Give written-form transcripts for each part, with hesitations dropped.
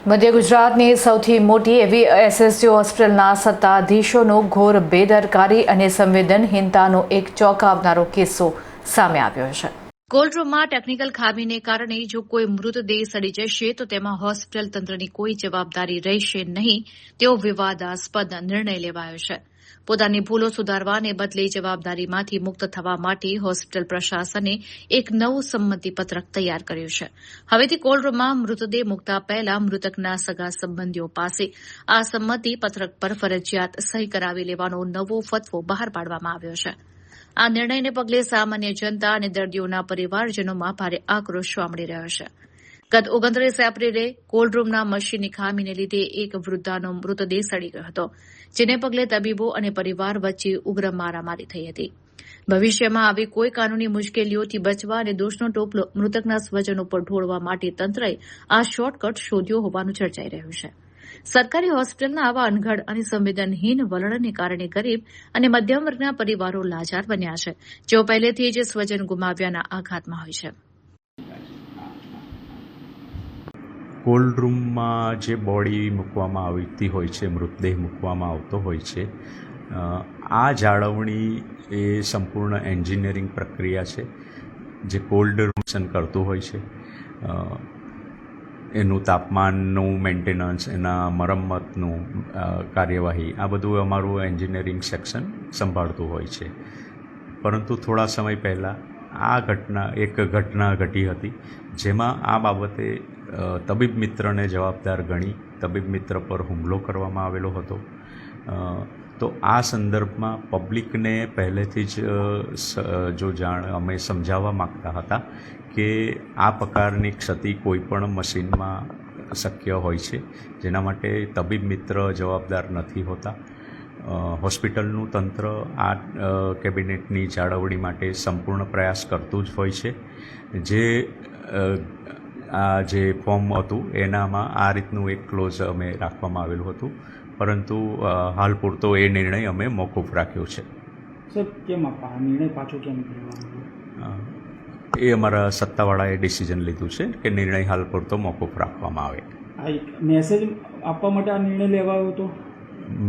મધ્ય ગુજરાતની સૌથી મોટી એવી એસએસજી હોસ્પિટલના સત્તાધીશોનો ઘોર બેદરકારી અને સંવેદનહીનતાનો એક ચોંકાવનારો કિસ્સો સામે આવ્યો છે। કોલ્ડ રૂમમાં ટેકનિકલ ખામીને કારણે જો કોઈ મૃતદેહ સડી જશે તો તેમાં હોસ્પિટલ તંત્રની કોઈ જવાબદારી રહેશે નહીં તેવો વિવાદાસ્પદ નિર્ણય લેવાયો છે। પોતાની ભૂલો સુધારવાને બદલે જવાબદારીમાંથી મુક્ત થવા માટે હોસ્પિટલ પ્રશાસને એક નવું સંમતિપત્રક તૈયાર કર્યું છે। હવેથી કોલ્ડ રૂમમાં મૃતદેહ મૂકતા પહેલા મૃતકના સગા સંબંધીઓ પાસે આ સંમતિપત્રક પર ફરજિયાત સહી કરાવી લેવાનો નવો ફતવો બહાર પાડવામાં આવ્યો છે। આ નિર્ણયને પગલે સામાન્ય જનતા અને દર્દીઓના પરિવારજનોમાં ભારે આક્રોશ જોવા મળી રહ્યો છે। ગત 29 એપ્રિલે કોલ્ડ રૂમના મશીનની ખામીને લીધે એક વૃદ્ધાનો મૃતદેહ સડી ગયો હતો, જેને પગલે તબીબો અને પરિવાર વચ્ચે ઉગ્ર મારામારી થઈ હતી। ભવિષ્યમાં આવી કોઈ કાનૂની મુશ્કેલીઓથી બચવા અને દોષનો ટોપલો મૃતકના સ્વજનો પર ઢોળવા માટે તંત્રએ આ શોર્ટકટ શોધ્યો હોવાનું ચર્ચાઈ રહ્યું છે। સરકારી હોસ્પિટલના આવા અનઘડ અને સંવેદનહીન વલણને કારણે ગરીબ અને મધ્યમ વર્ગના પરિવારો લાચાર બન્યા છે, જેઓ પહેલેથી જ સ્વજન ગુમાવ્યાના આઘાતમાં હોય છે। કોલ્ડ રૂમમાં જે બોડી મૂકવામાં આવતી હોય છે, મૃતદેહ મૂકવામાં આવતો હોય છે, આ જાળવણી એ સંપૂર્ણ એન્જિનિયરિંગ પ્રક્રિયા છે જે કોલ્ડ રૂમ કરતું હોય છે। એનું તાપમાનનું મેન્ટેનન્સ, એના મરમ્મતનું કાર્યવાહી, આ બધું અમારું એન્જિનિયરિંગ સેક્શન સંભાળતું હોય છે। પરંતુ થોડા સમય પહેલાં એક ઘટના ઘટી હતી, જેમાં આ બાબતે તબીબ મિત્રને જવાબદાર ગણી તબીબ મિત્ર પર હુમલો કરવામાં આવેલો હતો। તો આ સંદર્ભમાં પબ્લિકને પહેલેથી જ અમે સમજાવવા માગતા હતા કે આ પ્રકારની ક્ષતિ કોઈપણ મશીનમાં શક્ય હોય છે, જેના માટે તબીબ મિત્ર જવાબદાર નથી હોતા। હોસ્પિટલનું તંત્ર આ કેબિનેટની જાળવણી માટે સંપૂર્ણ પ્રયાસ કરતું જ હોય છે। આ જે ફોર્મ હતું એનામાં આ રીતનું એક ક્લોઝ અમે રાખવામાં આવેલું હતું, પરંતુ હાલ પૂરતો એ નિર્ણય અમે મોકૂફ રાખ્યો છે। સર, કેમ આ નિર્ણય પાછો કેમ લેવામાં એ અમારા સત્તાવાળાએ ડિસિઝન લીધું છે કે નિર્ણય હાલ પૂરતો મોકૂફ રાખવામાં આવે। આ એક મેસેજ આપવા માટે આ નિર્ણય લેવાયો હતો?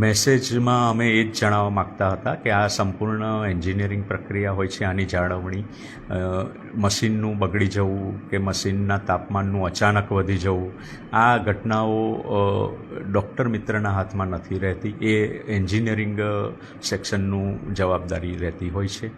મેસેજમાં અમે એ જ જણાવવા માગતા હતા કે આ સંપૂર્ણ એન્જિનિયરિંગ પ્રક્રિયા હોય છે, આની જાળવણી મશીનનું બગડી જવું કે મશીનના તાપમાનનું અચાનક વધી જવું, આ ઘટનાઓ ડૉક્ટર મિત્રના હાથમાં નથી રહેતી, એ એન્જિનિયરિંગ સેક્શનનું જવાબદારી રહેતી હોય છે।